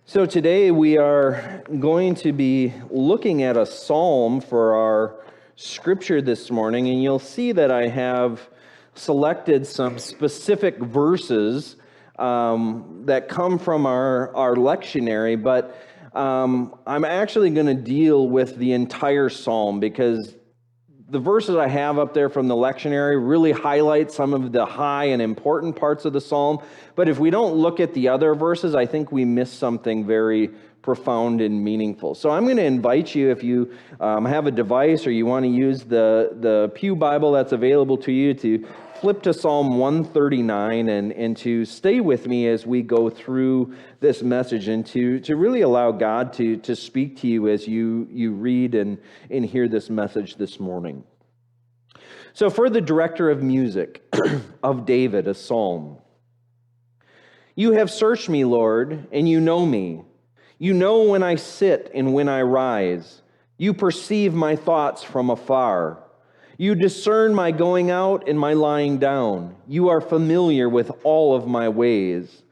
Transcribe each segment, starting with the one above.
So today we are going to be looking at a psalm for our scripture this morning, and you'll see that I have selected some specific verses that come from our lectionary, but I'm actually going to deal with the entire psalm because the verses I have up there from the lectionary really highlight some of the high and important parts of the psalm. But if we don't look at the other verses, I think we miss something very profound and meaningful. So I'm going to invite you, if you have a device or you want to use the Pew Bible that's available to you, to flip to Psalm 139 and to stay with me as we go through this message and to really allow God to speak to you as you read and hear this message this morning. So for the director of music of David, a psalm. You have searched me, Lord, and you know me. You know when I sit and when I rise. You perceive my thoughts from afar. You discern my going out and my lying down. You are familiar with all of my ways.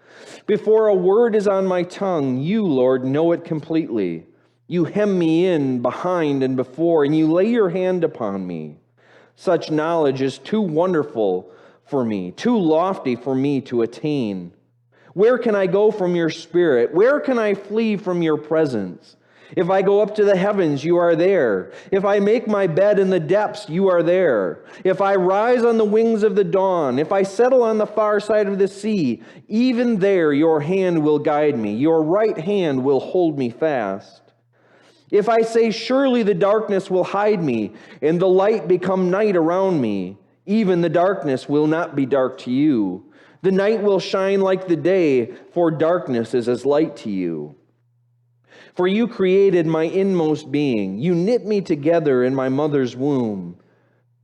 Before a word is on my tongue, you, Lord, know it completely. You hem me in behind and before, and you lay your hand upon me. Such knowledge is too wonderful for me, too lofty for me to attain. Where can I go from your spirit? Where can I flee from your presence? If I go up to the heavens, you are there. If I make my bed in the depths, you are there. If I rise on the wings of the dawn, if I settle on the far side of the sea, even there your hand will guide me. Your right hand will hold me fast. If I say, surely the darkness will hide me, and the light become night around me, even the darkness will not be dark to you. The night will shine like the day, for darkness is as light to you. For you created my inmost being. You knit me together in my mother's womb.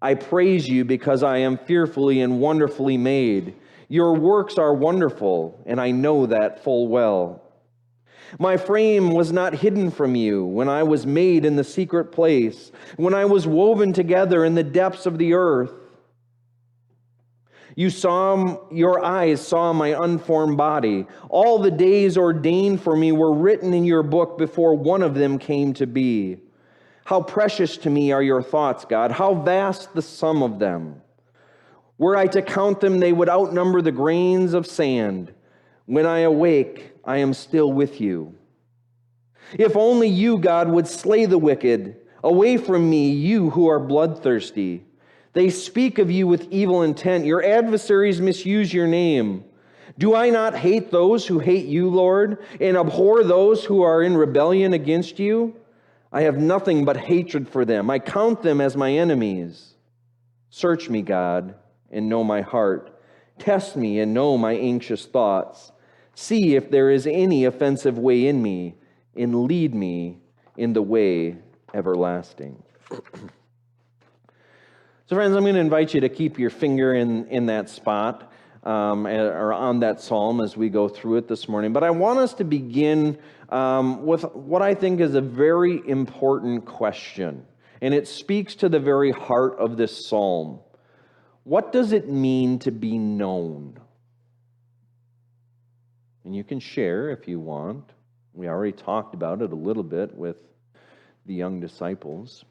I praise you because I am fearfully and wonderfully made. Your works are wonderful, and I know that full well. My frame was not hidden from you when I was made in the secret place, when I was woven together in the depths of the earth. Your eyes saw my unformed body. All the days ordained for me were written in your book before one of them came to be. How precious to me are your thoughts, God. How vast the sum of them. Were I to count them, they would outnumber the grains of sand. When I awake, I am still with you. If only you, God, would slay the wicked. Away from me, you who are bloodthirsty. They speak of you with evil intent. Your adversaries misuse your name. Do I not hate those who hate you, Lord, and abhor those who are in rebellion against you? I have nothing but hatred for them. I count them as my enemies. Search me, God, and know my heart. Test me and know my anxious thoughts. See if there is any offensive way in me, and lead me in the way everlasting. So friends, I'm going to invite you to keep your finger in that spot or on that psalm as we go through it this morning. But I want us to begin with what I think is a very important question. And it speaks to the very heart of this psalm. What does it mean to be known? And you can share if you want. We already talked about it a little bit with the young disciples.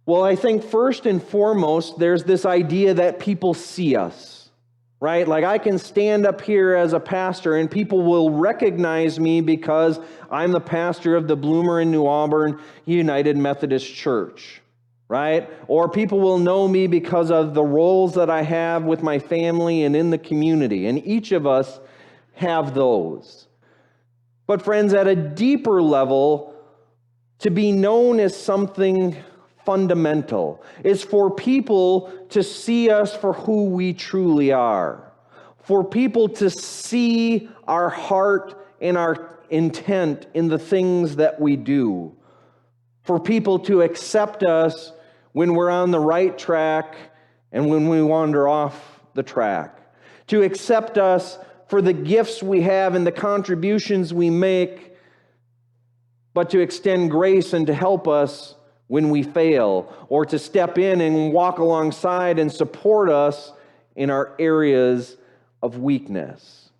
Well, I think first and foremost, there's this idea that people see us, right? Like I can stand up here as a pastor and people will recognize me because I'm the pastor of the Bloomer and New Auburn United Methodist Church, right? Or people will know me because of the roles that I have with my family and in the community. And each of us have those. But friends, at a deeper level, to be known as something fundamental is for people to see us for who we truly are, for people to see our heart and our intent in the things that we do, for people to accept us when we're on the right track and when we wander off the track, to accept us for the gifts we have and the contributions we make, but to extend grace and to help us when we fail, or to step in and walk alongside and support us in our areas of weakness.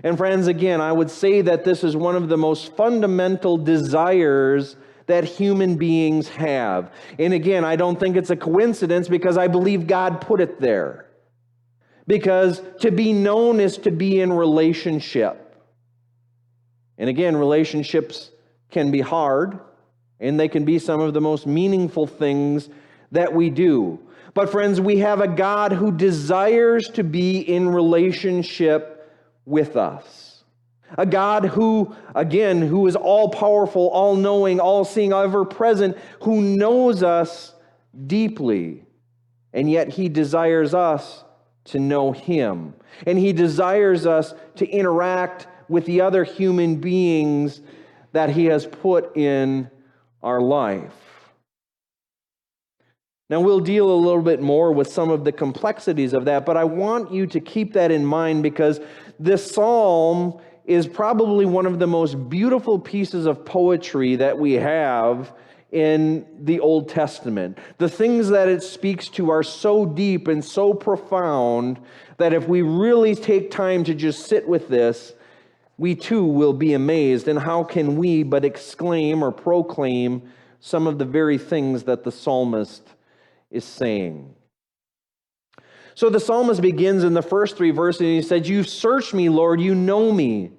And friends, again, I would say that this is one of the most fundamental desires that human beings have. And again, I don't think it's a coincidence because I believe God put it there. Because to be known is to be in relationship. And again, relationships can be hard, and they can be some of the most meaningful things that we do. But friends, we have a God who desires to be in relationship with us. A God who, again, who is all-powerful, all-knowing, all-seeing, ever-present, who knows us deeply. And yet He desires us to know Him. And He desires us to interact with the other human beings that He has put in our life. Now, we'll deal a little bit more with some of the complexities of that, but I want you to keep that in mind because this psalm is probably one of the most beautiful pieces of poetry that we have in the Old Testament. The things that it speaks to are so deep and so profound that if we really take time to just sit with this, we too will be amazed. And how can we but exclaim or proclaim some of the very things that the psalmist is saying? So the psalmist begins in the first 3 verses, and he said, "You search me, Lord, you know me.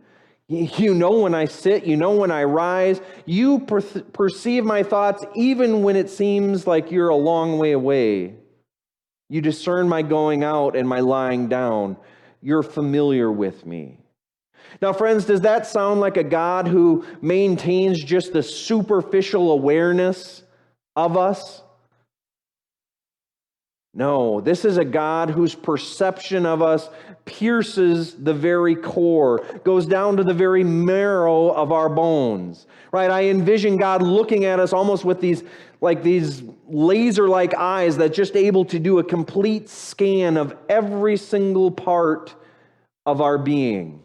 You know when I sit, you know when I rise. You perceive my thoughts even when it seems like you're a long way away. You discern my going out and my lying down. You're familiar with me." Now, friends, does that sound like a God who maintains just the superficial awareness of us? No, this is a God whose perception of us pierces the very core, goes down to the very marrow of our bones, right? I envision God looking at us almost with these laser-like eyes that just able to do a complete scan of every single part of our being,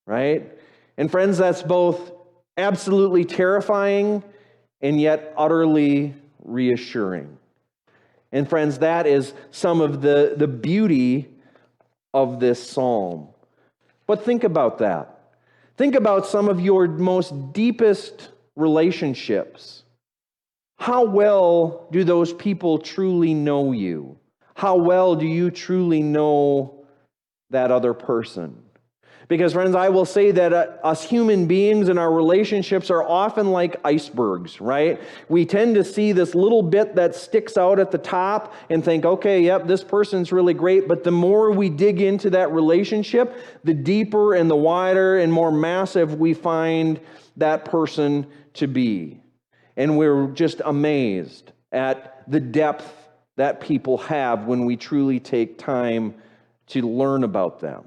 right? And friends, that's both absolutely terrifying and yet utterly reassuring. And friends, that is some of the beauty of this psalm. But think about that. Think about some of your most deepest relationships. How well do those people truly know you? How well do you truly know that other person? Because, friends, I will say that us human beings and our relationships are often like icebergs, right? We tend to see this little bit that sticks out at the top and think, okay, yep, this person's really great. But the more we dig into that relationship, the deeper and the wider and more massive we find that person to be. And we're just amazed at the depth that people have when we truly take time to learn about them.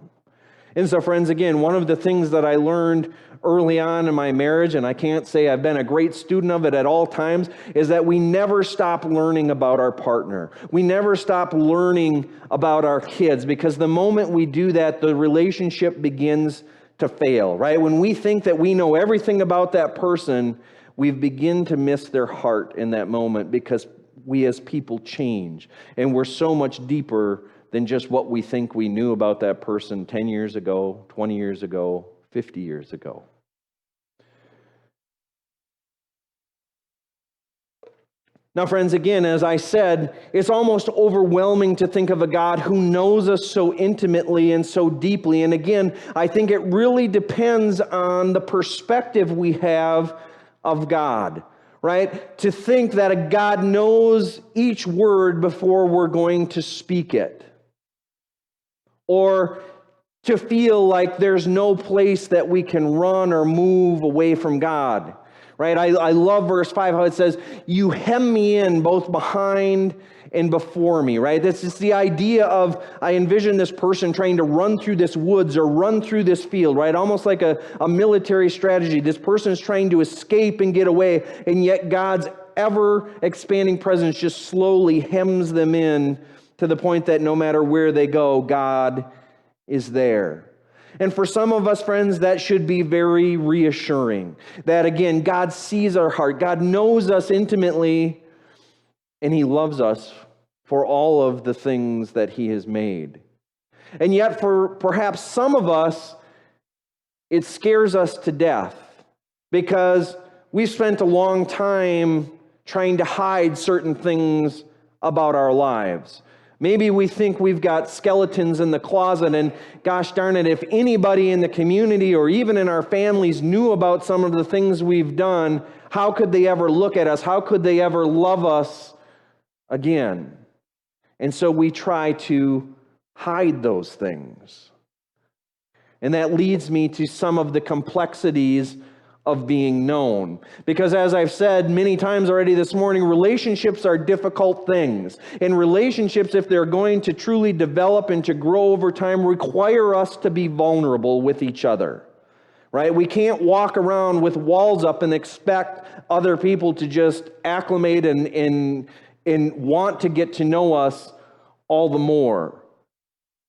And so, friends, again, one of the things that I learned early on in my marriage, and I can't say I've been a great student of it at all times, is that we never stop learning about our partner. We never stop learning about our kids, because the moment we do that, the relationship begins to fail, right? When we think that we know everything about that person, we begin to miss their heart in that moment, because we as people change, and we're so much deeper than just what we think we knew about that person 10 years ago, 20 years ago, 50 years ago. Now, friends, again, as I said, it's almost overwhelming to think of a God who knows us so intimately and so deeply. And again, I think it really depends on the perspective we have of God, right? To think that a God knows each word before we're going to speak it. Or to feel like there's no place that we can run or move away from God, right? I love verse 5, how it says, "You hem me in both behind and before me," right? This is the idea of, I envision this person trying to run through this woods or run through this field, right? Almost like a military strategy. This person is trying to escape and get away, and yet God's ever-expanding presence just slowly hems them in to the point that no matter where they go, God is there. And for some of us, friends, that should be very reassuring. That, again, God sees our heart. God knows us intimately, and He loves us for all of the things that He has made. And yet, for perhaps some of us, it scares us to death because we've spent a long time trying to hide certain things about our lives. Maybe we think we've got skeletons in the closet, and gosh darn it, if anybody in the community or even in our families knew about some of the things we've done, how could they ever look at us? How could they ever love us again? And so we try to hide those things. And that leads me to some of the complexities of being known. Because as I've said many times already this morning, relationships are difficult things. And relationships, if they're going to truly develop and to grow over time, require us to be vulnerable with each other. Right? We can't walk around with walls up and expect other people to just acclimate and want to get to know us all the more.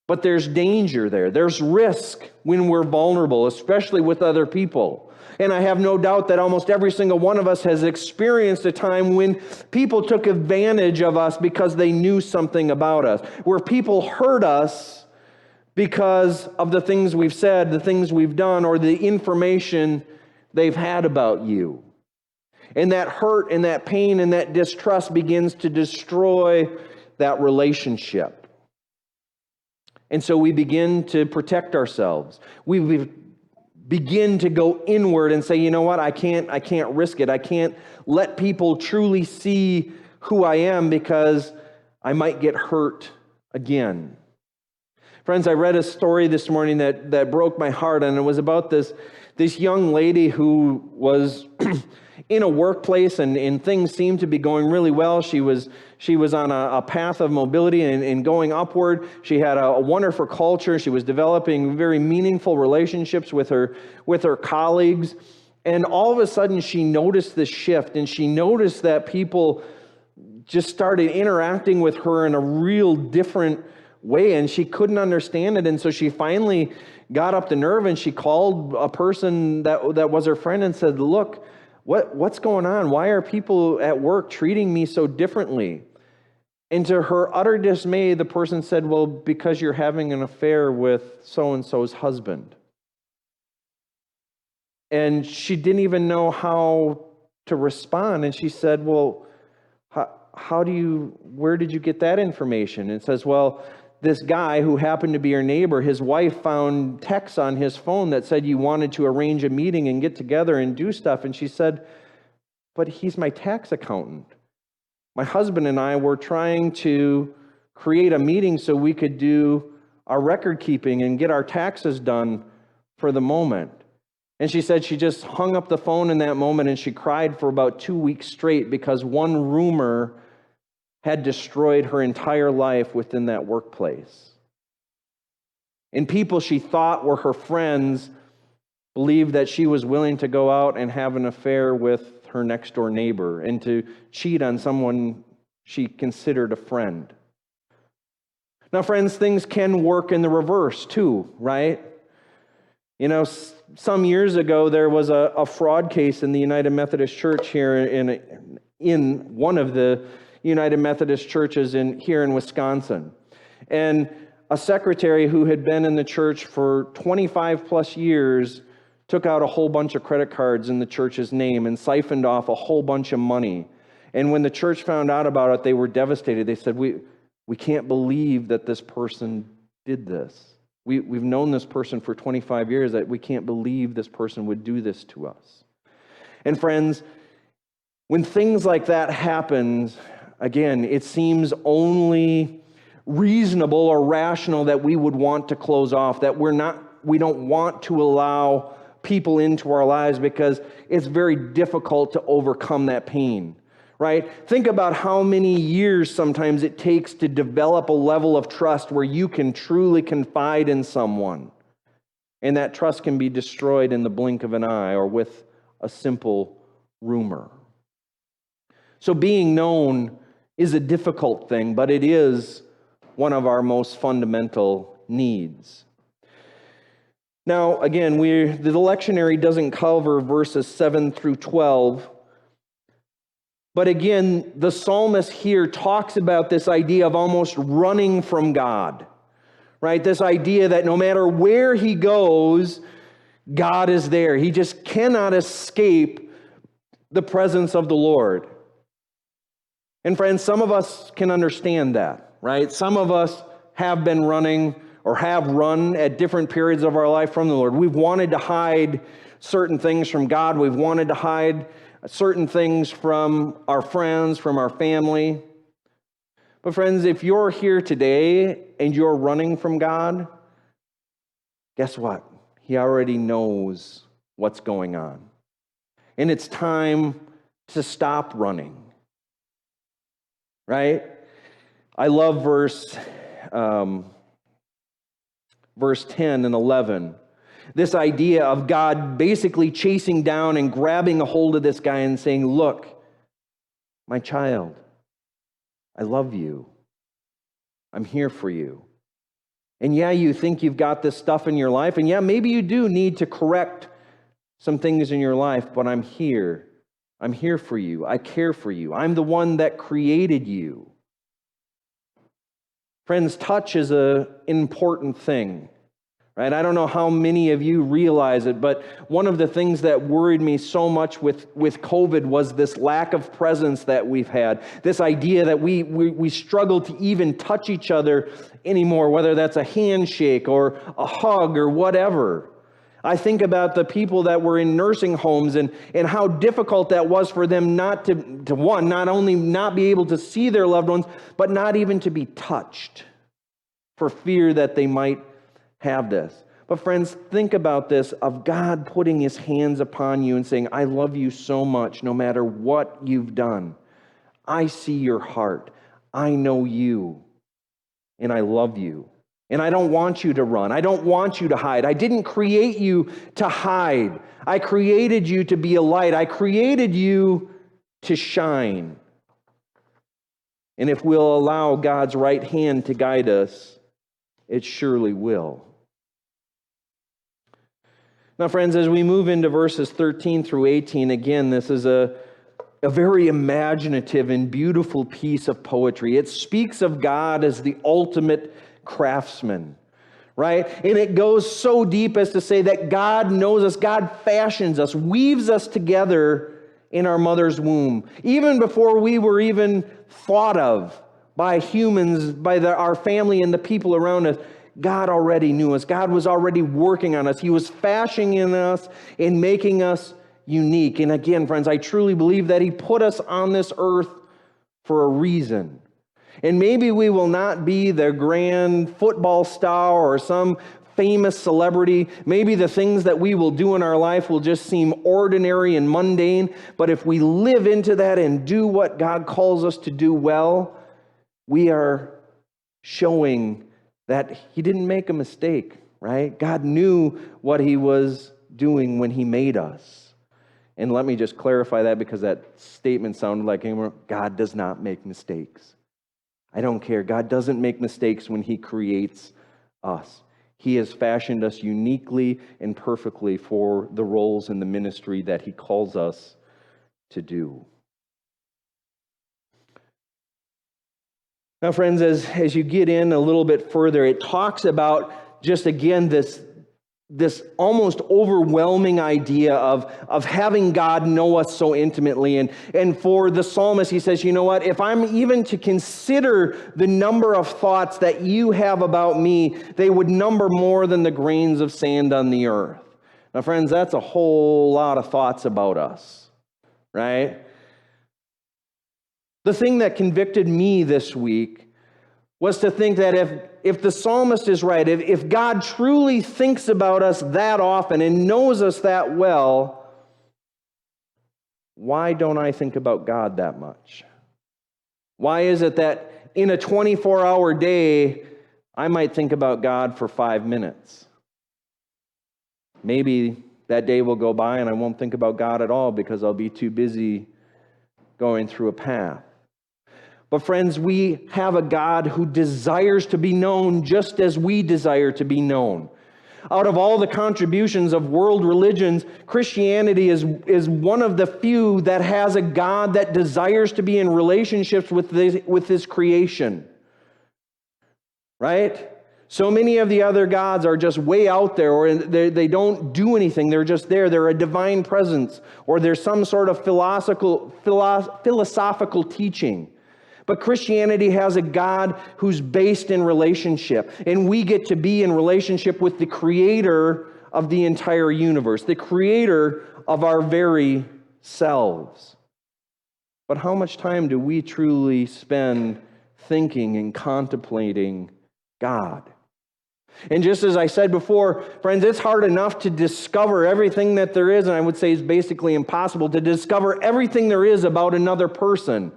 But there's danger there. There's risk when we're vulnerable, especially with other people. And I have no doubt that almost every single one of us has experienced a time when people took advantage of us because they knew something about us, where people hurt us because of the things we've said, the things we've done, or the information they've had about you. And that hurt and that pain and that distrust begins to destroy that relationship. And so we begin to protect ourselves. We begin to go inward and say, you know what, I can't risk it. I can't let people truly see who I am because I might get hurt again. Friends, I read a story this morning that broke my heart, and it was about this young lady who was in a workplace and things seemed to be going really well. She was on a path of mobility and going upward. She had a wonderful culture. She was developing very meaningful relationships with her colleagues. And all of a sudden she noticed this shift, and she noticed that people just started interacting with her in a real different way, and she couldn't understand it. And so she finally got up the nerve and she called a person that was her friend and said, look, what's going on? Why are people at work treating me so differently? And to her utter dismay, the person said, well, because you're having an affair with so-and-so's husband. And she didn't even know how to respond. And she said, well, where did you get that information? And it says, well, this guy who happened to be her neighbor, his wife found texts on his phone that said you wanted to arrange a meeting and get together and do stuff. And she said, but he's my tax accountant. My husband and I were trying to create a meeting so we could do our record keeping and get our taxes done for the moment. And she said she just hung up the phone in that moment and she cried for about 2 weeks straight because one rumor had destroyed her entire life within that workplace. And people she thought were her friends believed that she was willing to go out and have an affair with her next door neighbor and to cheat on someone she considered a friend. Now, friends, things can work in the reverse too, right? You know, some years ago, there was a fraud case in the United Methodist Church here in one of the United Methodist churches here in Wisconsin. And a secretary who had been in the church for 25 plus years took out a whole bunch of credit cards in the church's name and siphoned off a whole bunch of money. And when the church found out about it, they were devastated. They said, we can't believe that this person did this. We've known this person for 25 years, that we can't believe this person would do this to us. And friends, when things like that happen, again, it seems only reasonable or rational that we would want to close off, that we don't want to allow people into our lives because it's very difficult to overcome that pain. Right? Think about how many years sometimes it takes to develop a level of trust where you can truly confide in someone. And that trust can be destroyed in the blink of an eye or with a simple rumor. So being known is a difficult thing, but it is one of our most fundamental needs. Now, again, the lectionary doesn't cover verses 7 through 12, But again, the psalmist here talks about this idea of almost running from God, right? This idea that no matter where he goes, God is there. He just cannot escape the presence of the Lord. And friends, some of us can understand that, right? Some of us have been running or have run at different periods of our life from the Lord. We've wanted to hide certain things from God. We've wanted to hide certain things from our friends, from our family. But friends, if you're here today and you're running from God, guess what? He already knows what's going on. And it's time to stop running. Right? I love verse 10 and 11. This idea of God basically chasing down and grabbing a hold of this guy and saying, look, my child, I love you. I'm here for you. And yeah, you think you've got this stuff in your life, and yeah, maybe you do need to correct some things in your life, but I'm here. I'm here for you. I care for you. I'm the one that created you. Friends, touch is an important thing, right? I don't know how many of you realize it, but one of the things that worried me so much with COVID was this lack of presence that we've had. This idea that we struggle to even touch each other anymore, whether that's a handshake or a hug or whatever. I think about the people that were in nursing homes and how difficult that was for them not not only not be able to see their loved ones, but not even to be touched for fear that they might have this. But friends, think about this, of God putting his hands upon you and saying, I love you so much no matter what you've done. I see your heart. I know you. And I love you. And I don't want you to run. I don't want you to hide. I didn't create you to hide. I created you to be a light. I created you to shine. And if we'll allow God's right hand to guide us, it surely will. Now, friends, as we move into verses 13 through 18, again, this is a very imaginative and beautiful piece of poetry. It speaks of God as the ultimate craftsman, right? And it goes so deep as to say that God knows us, God fashions us, weaves us together in our mother's womb. Even before we were even thought of by humans, by our family and the people around us, God already knew us. God was already working on us. He was fashioning us and making us unique. And again, friends, I truly believe that he put us on this earth for a reason. And maybe we will not be the grand football star or some famous celebrity. Maybe the things that we will do in our life will just seem ordinary and mundane. But if we live into that and do what God calls us to do well, we are showing that he didn't make a mistake, right? God knew what he was doing when he made us. And let me just clarify that, because that statement sounded like God does not make mistakes. I don't care. God doesn't make mistakes when he creates us. He has fashioned us uniquely and perfectly for the roles in the ministry that he calls us to do. Now, friends, as you get in a little bit further, it talks about just, again, this almost overwhelming idea of having God know us so intimately. And for the psalmist, he says, you know what? If I'm even to consider the number of thoughts that you have about me, they would number more than the grains of sand on the earth. Now, friends, that's a whole lot of thoughts about us, right? The thing that convicted me this week was to think that if the psalmist is right, if God truly thinks about us that often and knows us that well, why don't I think about God that much? Why is it that in a 24-hour day, I might think about God for 5 minutes? Maybe that day will go by and I won't think about God at all because I'll be too busy going through a path. But friends, we have a God who desires to be known just as we desire to be known. Out of all the contributions of world religions, Christianity is one of the few that has a God that desires to be in relationships with His creation. Right? So many of the other gods are just way out there, or they don't do anything. They're just there. They're a divine presence, or there's some sort of philosophical teaching. But Christianity has a God who's based in relationship, and we get to be in relationship with the creator of the entire universe, the creator of our very selves. But how much time do we truly spend thinking and contemplating God? And just as I said before, friends, it's hard enough to discover everything that there is, and I would say it's basically impossible to discover everything there is about another person.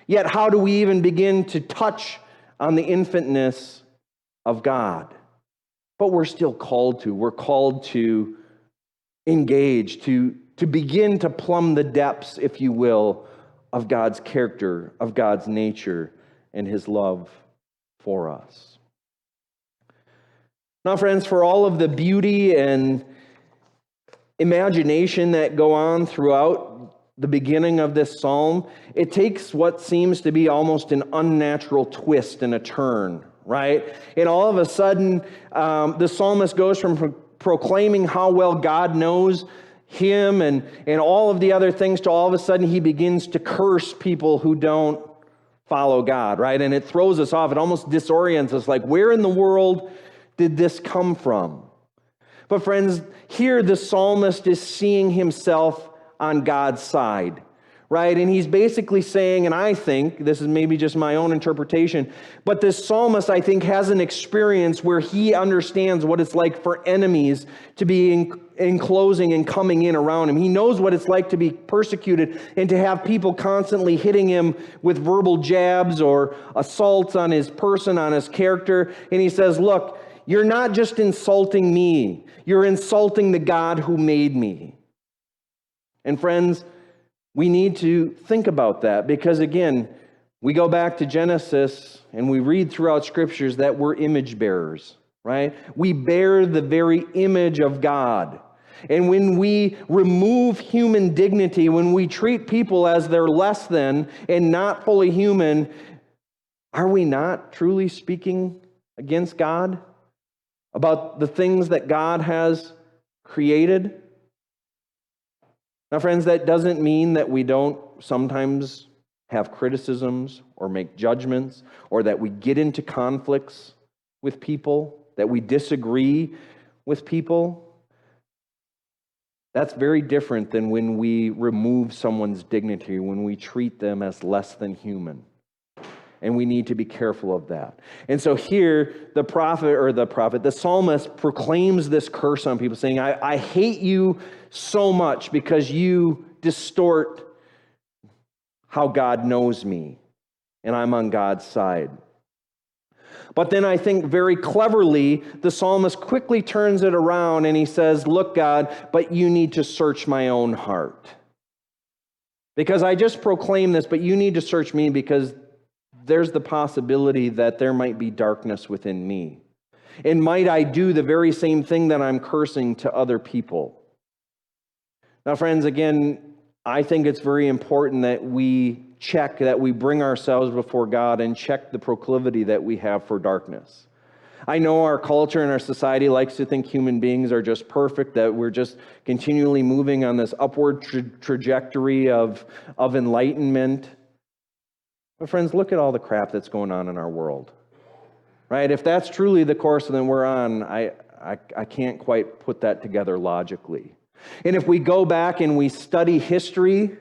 Yet how do we even begin to touch on the infiniteness of God? But we're still called to. We're called to engage, to begin to plumb the depths, if you will, of God's character, of God's nature, and His love for us. Now, friends, for all of the beauty and imagination that go on throughout the beginning of this psalm, it takes what seems to be almost an unnatural twist and a turn, right? And all of a sudden, the psalmist goes from proclaiming how well God knows him and all of the other things to all of a sudden he begins to curse people who don't follow God, right? And it throws us off. It almost disorients us, like, where in the world did this come from? But friends, here the psalmist is seeing himself on God's side, right? And he's basically saying, and I think, this is maybe just my own interpretation, but this psalmist, I think, has an experience where he understands what it's like for enemies to be enclosing and coming in around him. He knows what it's like to be persecuted and to have people constantly hitting him with verbal jabs or assaults on his person, on his character. And he says, look, you're not just insulting me, you're insulting the God who made me. And friends, we need to think about that because, again, we go back to Genesis and we read throughout Scriptures that we're image bearers, right? We bear the very image of God. And when we remove human dignity, when we treat people as they're less than and not fully human, are we not truly speaking against God about the things that God has created? Now, friends, that doesn't mean that we don't sometimes have criticisms or make judgments or that we get into conflicts with people, that we disagree with people. That's very different than when we remove someone's dignity, when we treat them as less than human. And we need to be careful of that. And so here, the psalmist proclaims this curse on people, saying, I hate you so much because you distort how God knows me, and I'm on God's side. But then I think very cleverly, the psalmist quickly turns it around and he says, look, God, but you need to search my own heart. Because I just proclaimed this, but you need to search me because there's the possibility that there might be darkness within me. And might I do the very same thing that I'm cursing to other people? Now, friends, again, I think it's very important that we bring ourselves before God and check the proclivity that we have for darkness. I know our culture and our society likes to think human beings are just perfect, that we're just continually moving on this upward trajectory of enlightenment. But friends, look at all the crap that's going on in our world, right? If that's truly the course that we're on, I can't quite put that together logically. And if we go back and we study history,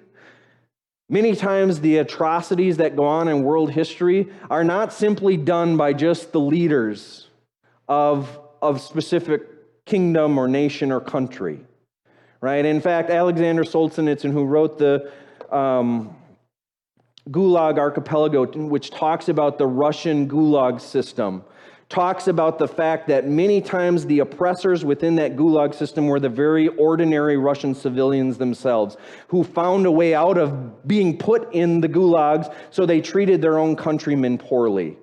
many times the atrocities that go on in world history are not simply done by just the leaders of specific kingdom or nation or country, right? In fact, Alexander Solzhenitsyn, who wrote the Gulag Archipelago, which talks about the Russian Gulag system, talks about the fact that many times the oppressors within that Gulag system were the very ordinary Russian civilians themselves, who found a way out of being put in the Gulags, so they treated their own countrymen poorly.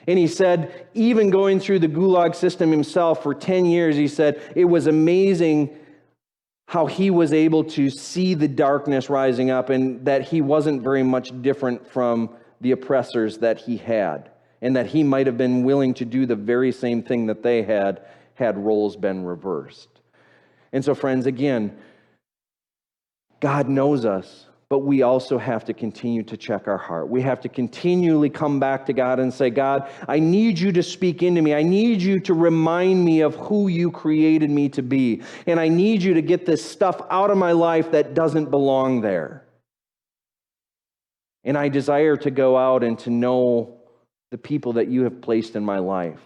And he said, even going through the Gulag system himself for 10 years, he said, it was amazing how he was able to see the darkness rising up and that he wasn't very much different from the oppressors that he had, and that he might have been willing to do the very same thing that they had roles been reversed. And so, friends, again, God knows us, but we also have to continue to check our heart. We have to continually come back to God and say, God, I need you to speak into me. I need you to remind me of who you created me to be. And I need you to get this stuff out of my life that doesn't belong there. And I desire to go out and to know the people that you have placed in my life.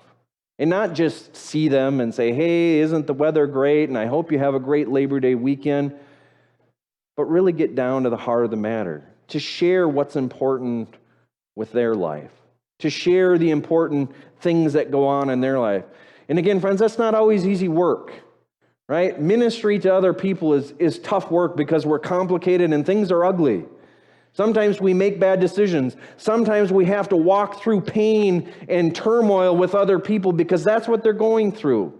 And not just see them and say, hey, isn't the weather great? And I hope you have a great Labor Day weekend. But really get down to the heart of the matter, to share what's important with their life, to share the important things that go on in their life. And again, friends, that's not always easy work, right? Ministry to other people is tough work because we're complicated and things are ugly. Sometimes we make bad decisions. Sometimes we have to walk through pain and turmoil with other people because that's what they're going through.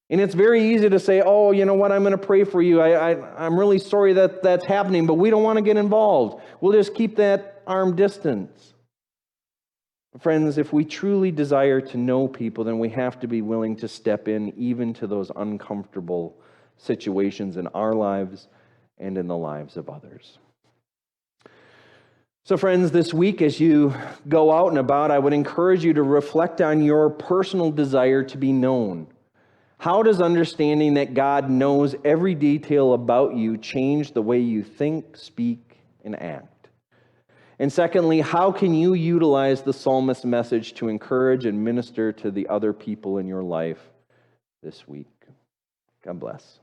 And it's very easy to say, oh, you know what, I'm going to pray for you. I'm really sorry that that's happening, but we don't want to get involved. We'll just keep that arm distance. Friends, if we truly desire to know people, then we have to be willing to step in even to those uncomfortable situations in our lives and in the lives of others. So friends, this week as you go out and about, I would encourage you to reflect on your personal desire to be known. How does understanding that God knows every detail about you change the way you think, speak, and act? And secondly, how can you utilize the psalmist's message to encourage and minister to the other people in your life this week? God bless.